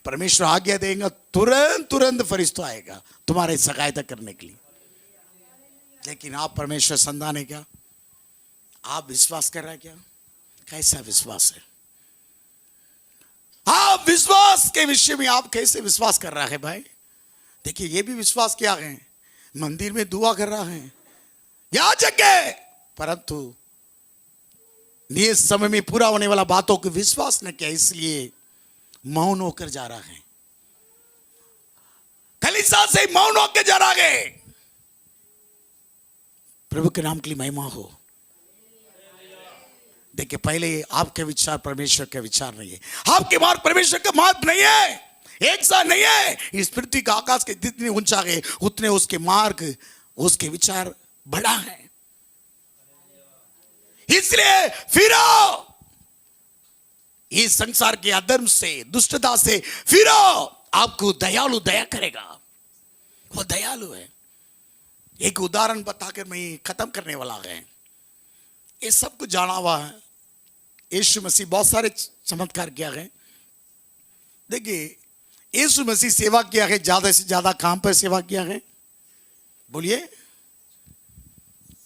परमेश्वर आज्ञा देगा तुरंत तुरंत फरिश्ता आएगा तुम्हारे सहायता करने के लिए। लेकिन आप परमेश्वर संतान है क्या? आप विश्वास कर रहे हैं क्या? कैसा विश्वास है? आप विश्वास के विषय में आप कैसे विश्वास कर रहा है भाई? देखिए ये भी विश्वास क्या है, मंदिर में दुआ कर रहा है, याजक है, परंतु नियत समय में पूरा होने वाला बातों को विश्वास न किया, इसलिए मौन होकर जा रहा है। कलीसिया से मौन होकर जा रहा है। प्रभु के नाम के लिए महिमा हो। देखिए पहले आपके विचार परमेश्वर के विचार नहीं है, आपके मार्ग परमेश्वर का मार्ग नहीं है, एक सा नहीं है। इस पृथ्वी का आकाश के जितने ऊंचा है उतने उसके मार्ग उसके विचार बड़ा है। इसलिए फिरो इस संसार के अधर्म से दुष्टता से फिरो, आपको दयालु दया करेगा, वो दयालु है। एक उदाहरण बताकर मैं खत्म करने वाला है। ये सब कुछ जाना हुआ है, यीशु मसीह बहुत सारे चमत्कार किया है। देखिए यीशु मसीह सेवा किया है, ज्यादा से ज्यादा कहां पर सेवा किया है बोलिए?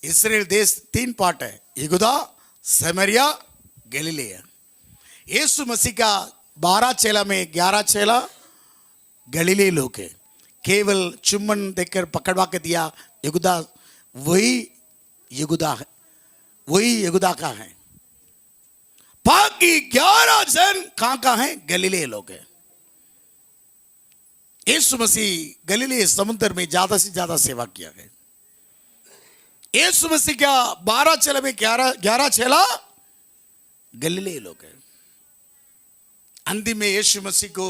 इस्राएल देश 3 पार्ट है, यहूदा, सामरिया, गलीलिया। यीशु मसीह का 12 चेला में 11 चेला गलीली लोग है। केवल चुम्बन देकर पकड़वा के दिया यहूदा, वही यहूदा है, वही यहूदा का है। बाकी 11 जन कहां का है? गलीली लोग है। यीशु मसीह गलीली समुद्र में ज्यादा से ज्यादा सेवा किया है। यीशु मसीह का 12 चेला में 11 चेला गलीली लोग है। अंतिम में यीशु मसीह को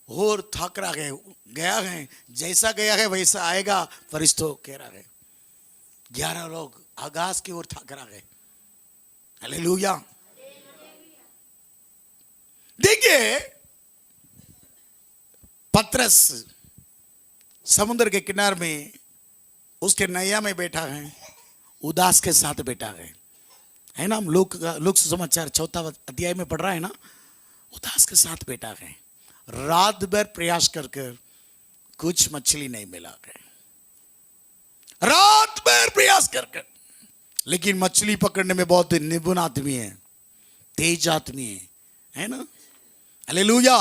और थक रहा है, गया है, जैसा गया है वैसा आएगा, फरिश्तों कह रहा है। 11 लोग आकाश की ओर थक रहा है। हालेलुया। देखिए पतरस समुद्र के किनारे में उसके नैया में बैठा है, उदास के साथ बैठा है ना। हम लोक समाचार 4 अध्याय में पढ़ रहा है ना, उदास के साथ बैठा है। रात भर प्रयास कर कुछ मछली नहीं मिला है, रात भर प्रयास कर, लेकिन मछली पकड़ने में बहुत निपुण आदमी है, तेज आदमी है ना। हालेलुया।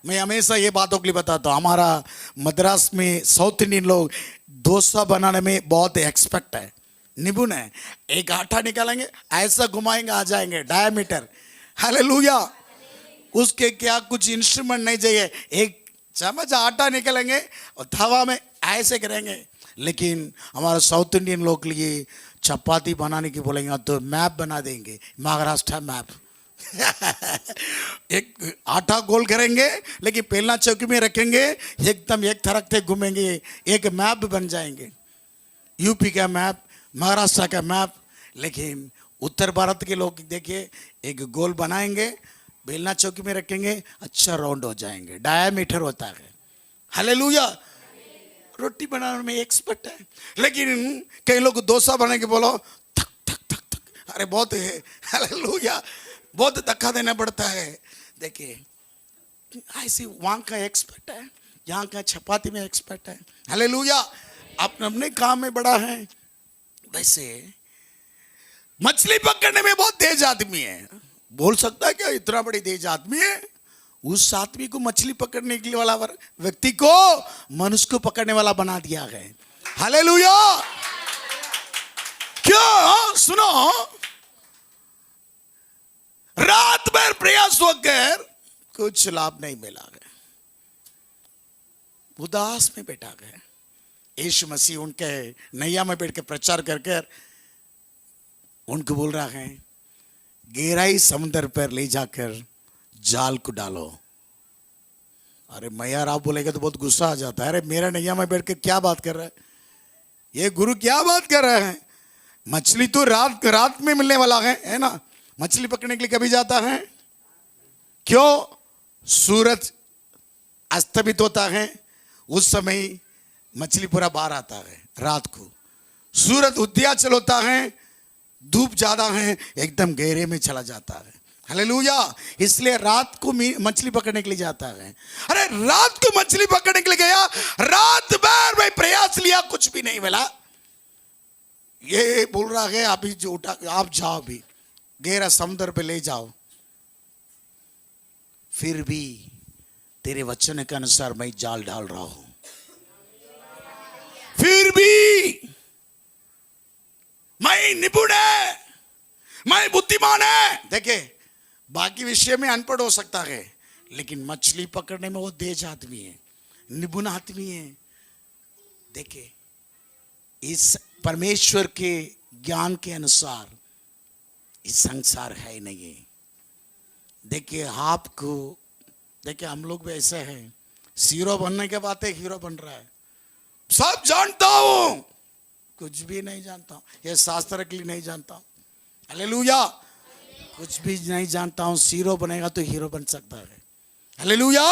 मैं हमेशा ये बातों के लिए बताता हूँ, हमारा मद्रास में साउथ इंडियन लोग डोसा बनाने में बहुत एक्सपर्ट है, निपुण है। एक आटा निकालेंगे, ऐसा घुमाएंगे, आ जाएंगे डायमीटर। हालेलुया। उसके क्या कुछ इंस्ट्रूमेंट नहीं चाहिए, एक चम्मच आटा निकालेंगे और तवा में ऐसे करेंगे। लेकिन हमारा साउथ इंडियन लोग के लिए चपाती बनाने की बोलेंगे तो मैप बना देंगे, महाराष्ट्र मैप। एक आटा गोल करेंगे, लेकिन पेलना चौकी में रखेंगे, एकदम एक तरफ से घूमेंगे, एक मैप बन जाएंगे। यूपी का मैप, महाराष्ट्र का मैप। लेकिन उत्तर भारत के लोग देखिए, एक गोल बनाएंगे, बेलना चौकी में रखेंगे, अच्छा राउंड हो जाएंगे, डायमीटर होता है। हालेलुया। रोटी बनाने में एक्सपर्ट है। लेकिन कई लोग डोसा बनाने के बोलो थक थक थक थक, अरे बहुत है। हालेलुया। बहुत धक्का देना पड़ता है। देखिए ऐसे वहां का एक्सपर्ट है, यहाँ का चपाती में एक्सपर्ट है। हालेलुया। अपने अपने काम में बड़ा है। वैसे मछली पकड़ने में बहुत तेज आदमी है। बोल सकता है क्या इतना बड़ी तेज आदमी है? उस आदमी को मछली पकड़ने के लिए वाला व्यक्ति को मनुष्य को पकड़ने वाला बना दिया है। हालेलुया। क्यों? सुनो, रात भर प्रयास होकर कुछ लाभ नहीं मिला है, उदास में बैठा गए। यीशु मसीह उनके नैया में बैठ के प्रचार कर उनको बोल रहा है, गहराई समुद्र पर ले जाकर जाल को डालो। अरे मैं यार आप बोलेगा तो बहुत गुस्सा आ जाता है। अरे मेरा नैया में बैठ के क्या बात कर रहा है ये गुरु, क्या बात कर रहे हैं? मछली तो रात में मिलने वाला है ना। मछली पकड़ने के लिए कभी जाता है? क्यों? सूरज अस्तमित होता है, उस समय मछली पूरा बाहर आता है। रात को सूरज उदयाचल होता है, धूप ज्यादा है, एकदम गहरे में चला जाता है। हालेलुया। इसलिए रात को मछली पकड़ने के लिए जाता है। अरे रात को मछली पकड़ने के लिए गया, रात भर भाई प्रयास लिया, कुछ भी नहीं मिला। ये बोल रहा है अभी जो उठा, आप जाओ, भी गहरा समुद्र पे ले जाओ, फिर भी तेरे वचन के अनुसार मैं जाल डाल रहा हूं, फिर भी मैं निपुण है, मैं बुद्धिमान है। देखे, बाकी विषय में अनपढ़ हो सकता है, लेकिन मछली पकड़ने में वो तेज आदमी है, निपुण आदमी है। देखे, इस परमेश्वर के ज्ञान के अनुसार इस संसार है नहीं। देखिए आपको, देखिए हम लोग भी ऐसे हैं, हीरो बनने के बाद एक हीरो बन रहा है, सब जानता हूं, कुछ भी नहीं जानता हूं, ये शास्त्र के लिए नहीं जानता हूं। हालेलुया। कुछ भी नहीं जानता हूं, हीरो बनेगा तो हीरो बन सकता है। हालेलुया।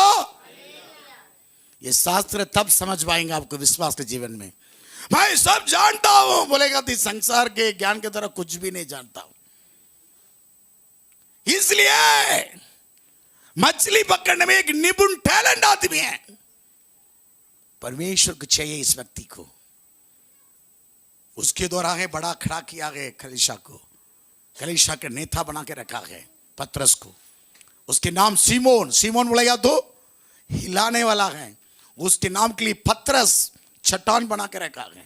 ये शास्त्र तब समझ पाएंगे आपको विश्वास के जीवन में। मैं सब जानता हूं बोलेगा तो संसार के ज्ञान की तरह कुछ भी नहीं जानता हूं। इसलिए मछली पकड़ने में एक निपुण टैलेंट आदमी है। परमेश्वर को चाहिए इस व्यक्ति को। उसके द्वारा है बड़ा खड़ा किया गया कलीसिया को, कलीसिया के नेता बना के रखा है पतरस को। उसके नाम सीमोन, सीमोन बोलेगा तो हिलाने वाला है। उसके नाम के लिए पतरस चट्टान बना के रखा है।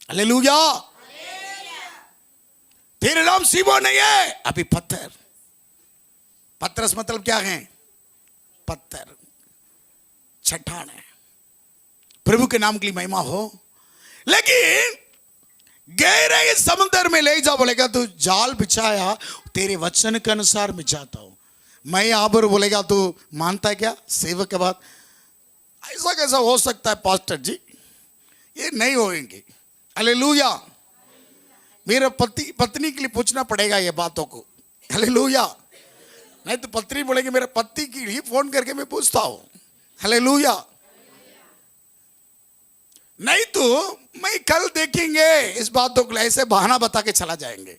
हालेलुया। तेरे नाम सीमोन नहीं है, अभी पत्थर। पतरस मतलब क्या है? पत्थर, चट्टान है। प्रभु के नाम के लिए महिमा हो। लेकिन गहरे समुद्र में ले जा बोलेगा तो जाल बिछाया, तेरे वचन के अनुसार बिछाता हूं मैं। आबर बोलेगा तो मानता है क्या? सेवक के बाद ऐसा कैसा हो सकता है पास्टर जी? ये नहीं होंगे। हालेलुया। मेरे पत्नी के लिए पूछना पड़ेगा ये बातों को। हालेलुया। नहीं तो पत्नी बोलेगी मेरे पति के लिए फोन करके मैं पूछता हूं। हालेलुया। नहीं तो मैं कल देखेंगे इस बातों को, ऐसे बहाना बता के चला जाएंगे।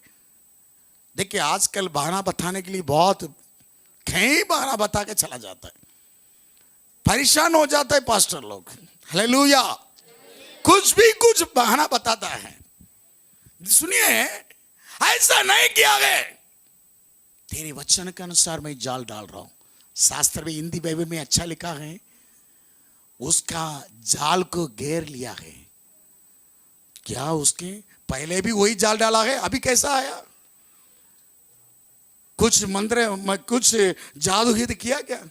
देखिए आजकल बहाना बताने के लिए बहुत कई बहाना बता के चला जाता है, परेशान हो जाता है पास्टर लोग। हालेलुया। कुछ भी कुछ बहाना बताता है। सुनिए, ऐसा नहीं किया गया। तेरे वचन के अनुसार मैं जाल डाल रहा हूं। शास्त्र में, हिंदी बाइबल में अच्छा लिखा है, उसका जाल को घेर लिया है। क्या उसके पहले भी वही जाल डाला है? अभी कैसा आया? कुछ मंत्र में कुछ जादू ही किया क्या?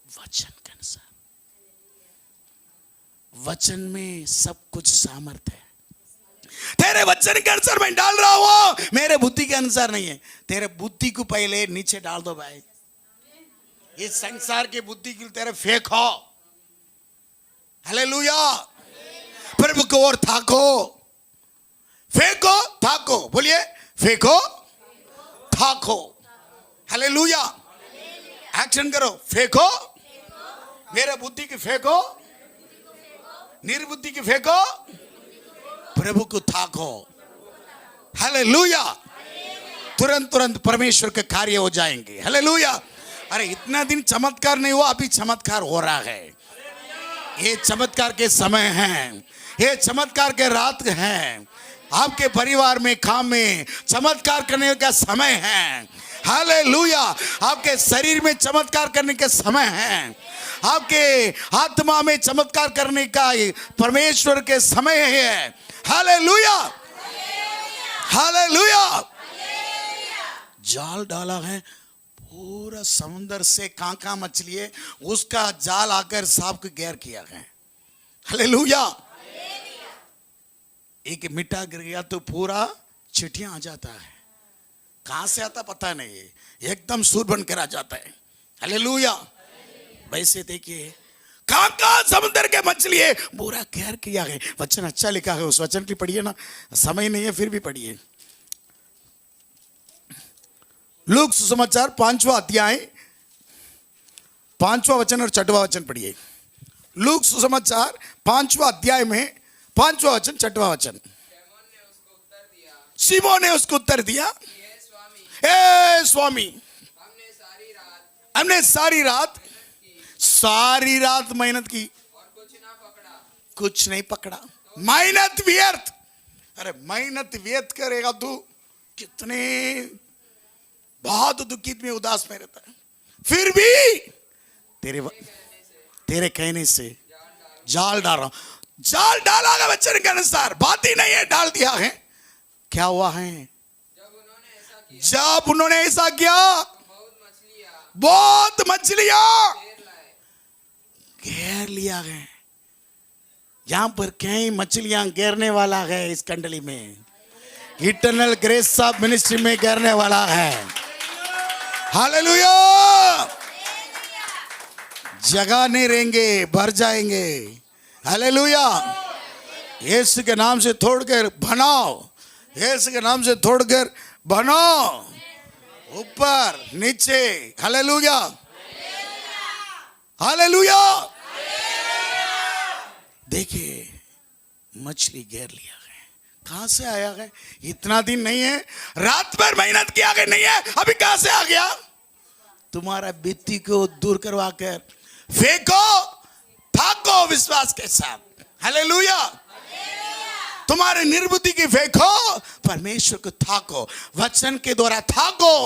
वचन के अनुसार, वचन में सब कुछ सामर्थ्य है। तेरे वचन के अनुसार मैं डाल रहा हूं, मेरे बुद्धि के अनुसार नहीं है। तेरे बुद्धि को पहले नीचे डाल दो भाई। इस संसार के बुद्धि के तेरे फेंको। हालेलुया। प्रभु को और थाको, फेंको थाको। बोलिए फेंको थाको। हालेलुया। एक्शन करो। फेंको, मेरे बुद्धि की फेंको, निर्बुद्धि की फेंको, प्रभु को थाको। हालेलुया। तुरंत तुरंत परमेश्वर के कार्य हो जाएंगे। हालेलुया। अरे इतना दिन चमत्कार नहीं हुआ, अभी चमत्कार हो रहा है। ये चमत्कार के समय हैं, ये चमत्कार के रात हैं। आपके परिवार में, काम में चमत्कार करने का समय है। हालेलुया। आपके शरीर में चमत्कार करने का समय है, आपके आत्मा में चमत्कार करने का परमेश्वर के समय है। हालेलुया। हालेलुया। जाल डाला है, पूरा समुद्र से कहां मछली है, उसका जाल आकर सांप को घेर किया है। हालेलुया। एक मिट्टा गिर गया तो पूरा चिटियां आ जाता है। कहां से आता पता नहीं है, एकदम सूर बनकर आ जाता है। हालेलुया। वैसे देखिए कहां समुद्र के मछली है, पूरा घेर किया है। वचन अच्छा लिखा है, उस वचन की पढ़िए ना, समय नहीं है फिर भी पढ़िए। लूक सुसमाचार 5वां अध्याय 5वां वचन और 6वां वचन पढ़िए। लूक सुसमाचार 5वां अध्याय में 5वां वचन 6वां वचन। सीमोन ने उसको उत्तर दिया, हे स्वामी, हमने सारी रात सारी रात मेहनत की, और कुछ ना पकड़ा। कुछ नहीं पकड़ा, मेहनत व्यर्थ। अरे मेहनत व्यर्थ करेगा तू, कितने बहुत दुखित में, उदास में रहता है, फिर भी तेरे कहने से जाल डाल रहा हूं। जाल डाला गया वचन के अनुसार, बात ही नहीं है, डाल दिया है। क्या हुआ है? जब उन्होंने ऐसा किया बहुत मछलियां घेर लिया है। यहां पर कई मछलियां घेरने वाला है इस कंडली में, इटर्नल ग्रेस ऑफ मिनिस्ट्री में घेरने वाला है। हालेलुया। जगह नहीं रहेंगे, भर जाएंगे। हालेलुया। यीशु के नाम से तोड़कर बनाओ, यीशु के नाम से तोड़कर बनाओ, ऊपर नीचे। Hallelujah, hallelujah. देखिए मछली घेर लिया है, कहां से आया है? इतना दिन नहीं है, रात भर मेहनत किया गया नहीं है, अभी कहां से आ गया? तुम्हारा बित्ती को दूर करवा कर फेंको, थाको विश्वास के साथ। हालेलुया। तुम्हारे निर्बुद्धि की फेंको, परमेश्वर को थाको, वचन के द्वारा थाको।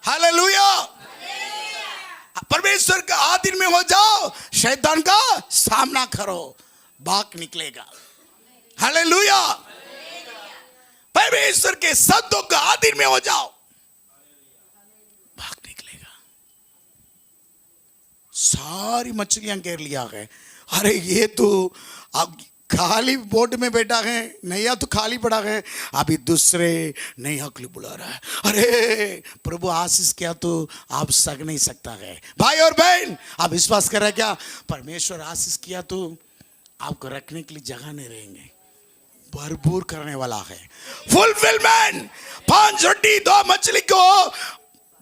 हालेलुया। परमेश्वर का आधीन में हो जाओ, शैतान का सामना करो, भाग निकलेगा। हालेलुया। परमेश्वर के शब्दों का आधीन में हो जाओ, भाग निकलेगा। सारी मछलियां घेर लिया है। अरे ये तो अब खाली बोट में बैठा है, नैया तो खाली पड़ा है, अभी दूसरे नैया को बुला रहा है। अरे प्रभु आशीष किया तो आप सक नहीं सकता है। भाई और बहन, आप विश्वास कर रहे हैं क्या? परमेश्वर आशीष किया तो आपको रखने के लिए जगह नहीं रहेंगे, भरपूर करने वाला है। फुलफिलमेंट। 5 रोटी 2 मछली को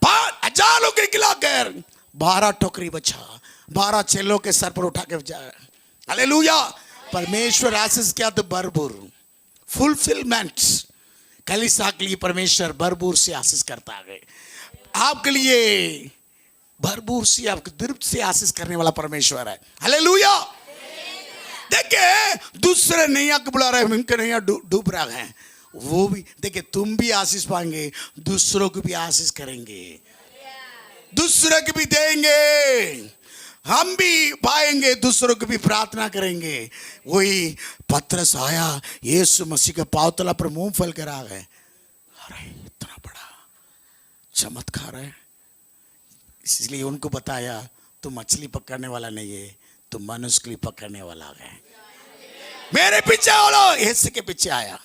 5,000 लोग खिलाकर 12 टोकरी बचा, 12 चेलों के सर पर उठा के जाए। हालेलुया। परमेश्वर आशीष क्या तो भरपूर, फुलफिलमेंट। कलीसिया के लिए परमेश्वर भरपूर से आशीष करता है। आपके लिए भरपूर से, आपको तृप्त से आशीष करने वाला परमेश्वर है। हालेलुया। देखिए दूसरे नैया को बुला रहे हैं, उनके नैया डूब रहा है, वो भी देखिए तुम भी आशीष पाएंगे, दूसरों को भी आशीष करेंगे, दूसरों को भी देंगे, हम भी पाएंगे, दूसरों को भी प्रार्थना करेंगे। वही पतरस आया, यीशु मसीह के पांव तला पर मुंह फैल कर आ गए। अरे इतना बड़ा चमत्कार है। इसलिए उनको बताया तू मछली पकड़ने वाला नहीं है, तू मनुष्य के लिए पकड़ने वाला है। मेरे पीछे बोलो, यीशु के पीछे आया।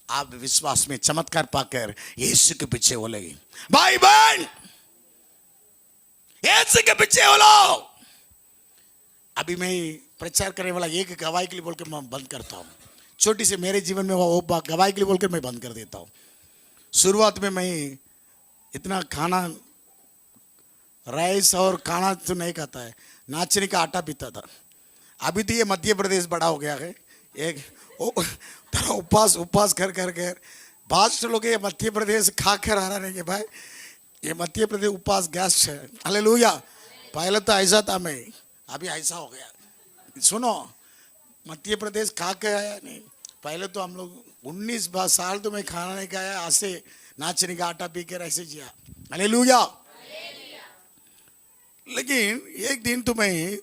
आप विश्वास में चमत्कार पाकर यीशु के पीछे बोलेगी। भाई बहन, यीशु के पीछे बोलो। अभी मैं प्रचार करने वाला एक गवाही के लिए बोल के मैं बंद करता हूँ। छोटी से मेरे जीवन में वो गवाही के लिए बोलकर मैं बंद कर देता हूँ। शुरुआत में मैं इतना खाना, राइस और खाना तो नहीं खाता है, नाचने का आटा पीता था। अभी तो ये मध्य प्रदेश बड़ा हो गया है, एक तरह उपवास कर कर कर भाषण लोग ये मध्य प्रदेश खा कर आ रहे हैं भाई, ये मध्य प्रदेश उपवास गैस है। हालेलुया। पहले तो ऐसा था मैं, अभी ऐसा हो गया। सुनो, मध्य प्रदेश खा के आया नहीं, पहले तो हम लोग 19 साल तो मैं खाना नहीं खाया, ऐसे नाचने का आटा पी कर ऐसे जिया। हालेलुया। लेकिन एक दिन तो मैं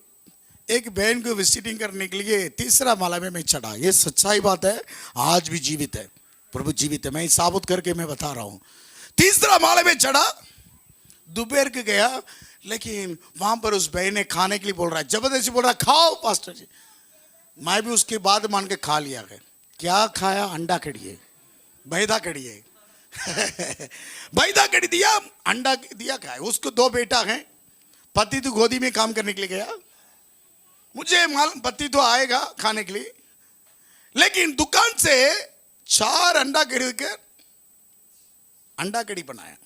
एक बहन को विजिटिंग करने के लिए 3रा माला में मैं चढ़ा। ये सच्चाई बात है, आज भी जीवित है, प्रभु जीवित है, मैं साबुत करके मैं बता रहा हूँ। 3रा माला में चढ़ा, दोपहर के गया, लेकिन वहां पर उस बहन ने खाने के लिए बोल रहा है, जबरदस्ती बोल रहा है खाओ पास्टर जी। मैं भी उसके बाद मान के खा लिया है। क्या खाया? अंडा कड़ी है, बैदा कड़ी है बैदा कड़ी दिया, अंडा दिया, खाया। उसको 2 बेटा हैं, पति तो गोदी में काम करने के लिए गया, मुझे मालूम पति तो आएगा खाने के लिए, लेकिन दुकान से 4 अंडा खरीद कर अंडा कड़ी बनाया।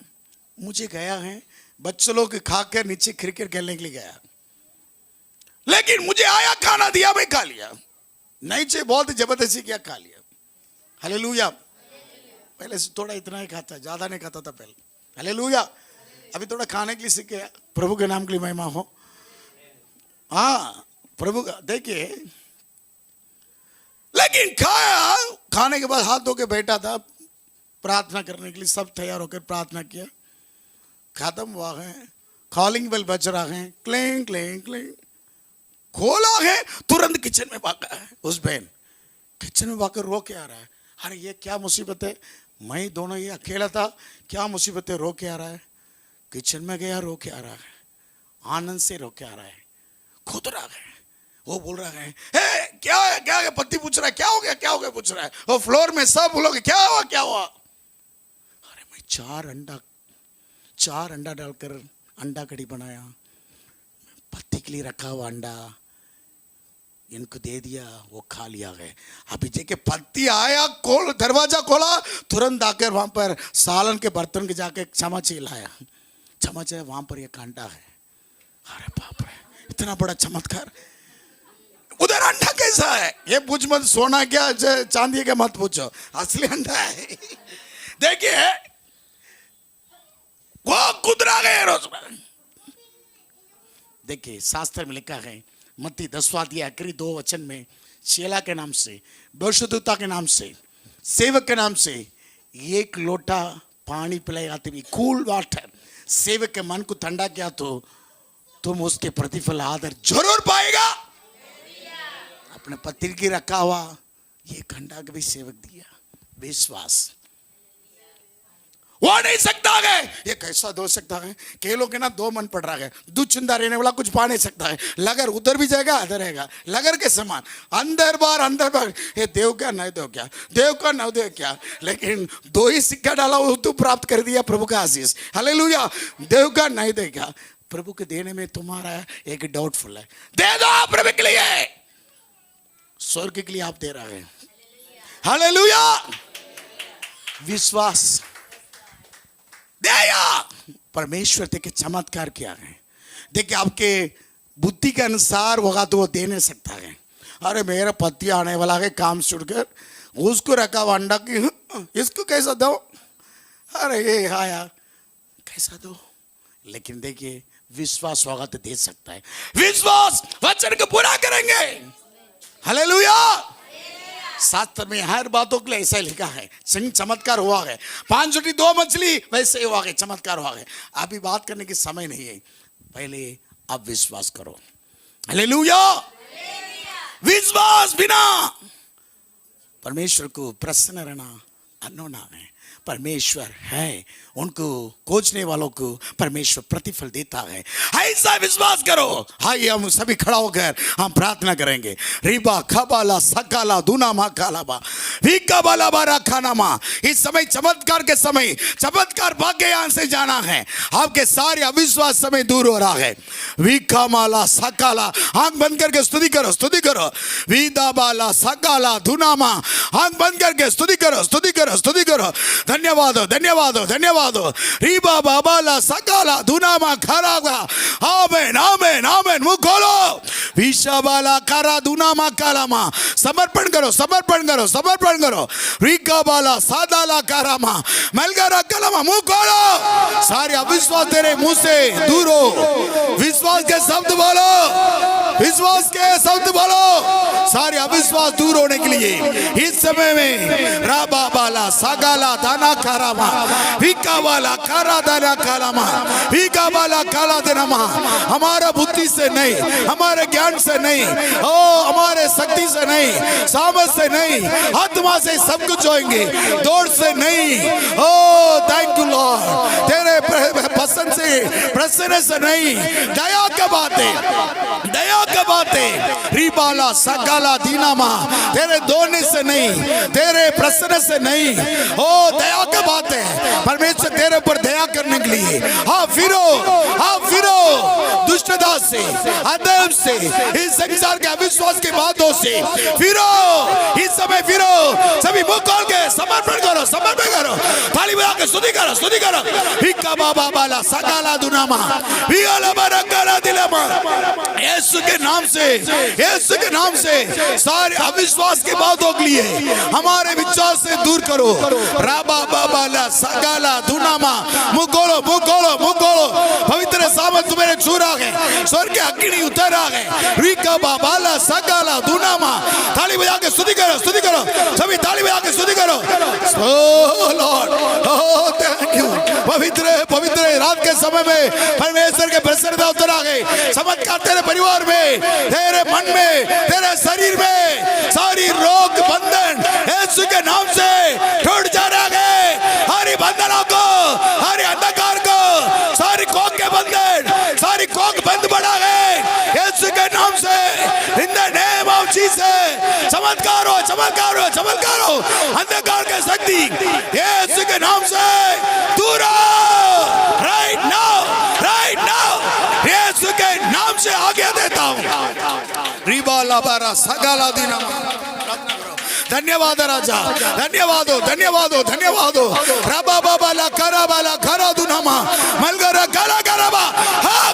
मुझे गया है, बच्चों लोग खाकर नीचे क्रिकेट खेलने के लिए गया, लेकिन मुझे आया, खाना दिया, मैं खा लिया। नहीं चाहिए बहुत जबरदस्ती किया, खा लिया। हालेलुया। पहले से थोड़ा इतना ही खाता, ज्यादा नहीं खाता था पहले। हालेलुया। अभी थोड़ा खाने के लिए सीख गया। प्रभु के नाम के लिए महिमा हो। हाँ प्रभु का देखिए, लेकिन खाया, खाने के बाद हाथ धो के बैठा था प्रार्थना करने के लिए। सब तैयार होकर प्रार्थना किया, खत्म हुआ है, कॉलिंग बेल बज रहा है, क्लिंग क्लिंग क्लिंग, खोला है, तुरंत किचन में भागा है। उस बहन किचन में भागकर रो के आ रहा है, अरे ये क्या मुसीबत है, मैं दोनों ये अकेला था, क्या मुसीबत है, रो के आ रहा है। किचन में गया, रो के आ रहा है, आनंद से रो के आ रहा है, खुद रहा है। वो बोल रहा है, क्या है, क्या है, पति पूछ रहा है, क्या हो गया, क्या हो गया पूछ रहा है। वो फ्लोर में सब बोलोगे क्या हुआ, क्या हुआ। अरे मैं चार अंडा डालकर अंडा कड़ी बनाया, पति के लिए रखा हुआ अंडा इनको दे दिया, वो खा लिया है। अभी देखिए पति आया, दरवाजा खोला, तुरंत आकर वहां पर सालन के बर्तन के जाके चम्मच लाया, चम्मच है वहां पर एक अंडा है। अरे बाप रे, इतना बड़ा चमत्कार। उधर अंडा कैसा है ये पूछ मत, सोना क्या चांदी का मत पूछो, असली अंडा है। देखिए वो कुदरा गए रोज। देखिए शास्त्र में लिखा है, मत्ती 10वां अध्याय आखिरी 2 वचन में, चेला के नाम से, भविष्यद्वक्ता के नाम से, सेवक के नाम से 1 लोटा पानी पिलाएगा तुम्हें, कूल वाटर। सेवक के मन को ठंडा किया तो तुम उसके प्रतिफल आदर जरूर पाएगा। अपने पति की रखा हुआ ये घंटा भी सेवक दिया, विश्वास वो नहीं सकता है। ये कैसा दो सकता है, कई लोग ना 2 मन पड़ रहा है, दूध चिंदा रहने वाला कुछ पा नहीं सकता है। लगर उधर भी जाएगा इधर रहेगा, लगर के समान अंदर बार। ये देव क्या नहीं देव क्या, देव का नहीं देव क्या, लेकिन 2 ही सिक्का डाला वो तू प्राप्त कर दिया प्रभु का आशीष। हालेलुया। देव का नहीं देगा, प्रभु के देने में तुम्हारा एक डाउटफुल है, दे दो प्रभु के लिए, स्वर्ग के लिए आप दे रहे हैं। हालेलुया। विश्वास दया, परमेश्वर देखिए चमत्कार क्या है। देखिए आपके बुद्धि के अनुसार होगा तो वो दे नहीं सकता है। अरे मेरा पति आने वाला है काम छोड़कर, उसको रखा हुआ अंडा की, इसको कैसा दो, अरे ये आया कैसा दो। लेकिन देखिए विश्वास होगा तो दे सकता है। विश्वास वचन को पूरा करेंगे। हालेलुया। शास्त्र में हर बातों के लिए ऐसा लिखा है, चमत्कार हुआ है। 5 रोटी 2 मछली वैसे हुआ है, चमत्कार हुआ है। अभी बात करने की समय नहीं है, पहले आप विश्वास करो। हालेलुया। विश्वास बिना परमेश्वर को प्रसन्न रहना अनहोना है। परमेश्वर है, उनको खोजने वालों को परमेश्वर प्रतिफल देता है। ऐसा विश्वास करो। आइए हम सभी खड़ा होकर हम प्रार्थना करेंगे। रिबा खबाला सकाला दुनामा कालाबा विकाबाला बारा खानामा। इस समय चमत्कार के समय, चमत्कार भाग्य यहाँ से जाना है। आपके सारे अविश्वास समय दूर हो रहा है। विकामाला सकाला, आंख बंद करके स्तुति करो, स्तुति करो। विदाबाला सकाला दुनामा, आंख बंद करके स्तुति करो, स्तुति करो, स्तुति करो। धन्यवाद धन्यवाद धन्यवाद। रीबा बाबाला सकाला दुनामा खरागा। आमेन आमेन आमेन। मुंह खोलो। विशाबाला कारा दुनामा कालामा। समर्पण करो, समर्पण करो, समर्पण करो। रिकाबाला सादाला कारामा मलगारा कलामा। मुंह खोलो। सारे अविश्वास तेरे मुंह से दूर हो। विश्वास के शब्द बोलो, विश्वास के शब्द बोलो। सारे अविश्वास दूर होने के लिए इस समय में राबा बाला सागाला दाना कारामा विका वाला कारा दाना कालामा विका वाला काला देनामा। हमारा बुद्धि से नहीं, हमारे ज्ञान से नहीं, ओ हमारे शक्ति से नहीं, सामर्थ से नहीं, आत्मा से सब कुछ होंगे, दौड़ से नहीं। ओ थैंक यू लॉर्ड। तेरे पसंद से, प्रसन्न से नहीं, दया का बातें, दया का बातें। रिबाला सगाला दीनामा, तेरे दौड़ने से नहीं, तेरे प्रसन्न से नहीं, ओ दया का बात है। परमेश्वर तेरे ऊपर दया करने के लिए हाँ फिरो दुष्टता से, अधर्म से, इस संसार के अविश्वास के बातों से फिरो। इस समय फिरो। सभी मुंह खोल के समर्पण करो, समर्पण करो। ताली बजा के स्तुति करो, स्तुति करो। हिक्का बाबा बाला सकाला दुनामा वियाला बरकाला दिलमा यीशु के नाम से, यीशु के नाम से सारे अविश्वास की बातों के लिए हमारे विचार से दूर करो। राबा बाबाला सकाला दुनामा मुकोलो मुकोलो मुकोलो पवित्र सामर्थ तुम्हारे छू रहा है, स्वर्ग के अग्नि उतर रहा है। रिका बाबाला सकाला दुनामा ताली बजा के स्तुति करो, स्तुति करो, सभी ताली बजा के स्तुति करो। Oh lord, oh thank you. पवित्र पवित्र रात के समय में परमेश्वर के प्रसन्नता उतर आ गई। चमत्कार तेरे परिवार में, तेरे मन में, तेरे शरीर में सारी रोग बंधन यीशु के नाम से टूट जा रहा है। हरी बंधनों को, हरी अंधकार को, सारी कोक के बंधन, सारी कोक बंद पड़ा है यीशु के नाम से। In the name of Jesus चमत्कार हो, चमत्कार हो, चमत्कार हो। अंधकार की शक्ति यीशु के नाम से दूर हो। राइट नाउ, राइट नाउ यीशु के नाम से आज्ञा देता हूं। रिबा लाबारा सगाला दीना। धन्यवाद राजा, धन्यवाद हो, धन्यवाद हो, धन्यवाद हो। रबा बाबा ला करा बाला करा दुनामा मलगरा करा करबा। हाँ,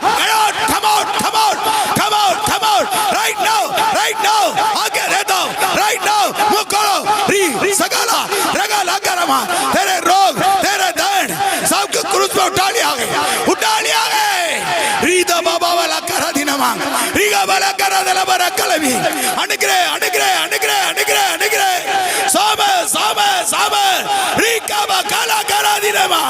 come out, come out, come out, come out, right now, right now, आगे रहता हूँ, right now, मुकरो, री, सगाला, रगाला करमा, तेरे रोग, तेरे दर्द, सबको क्रूस पे उठा लिया गया, उठा लिया गया। रीदा बाबा वाला करा दिनमा, रीगा वाला करा दला बरा कलमी, अनुग्रह, अनुग्रह, अनुग्रह, अनुग्रह, अनुग्रह, सामर, सामर, सामर, रीका बा काला करा दिनमा।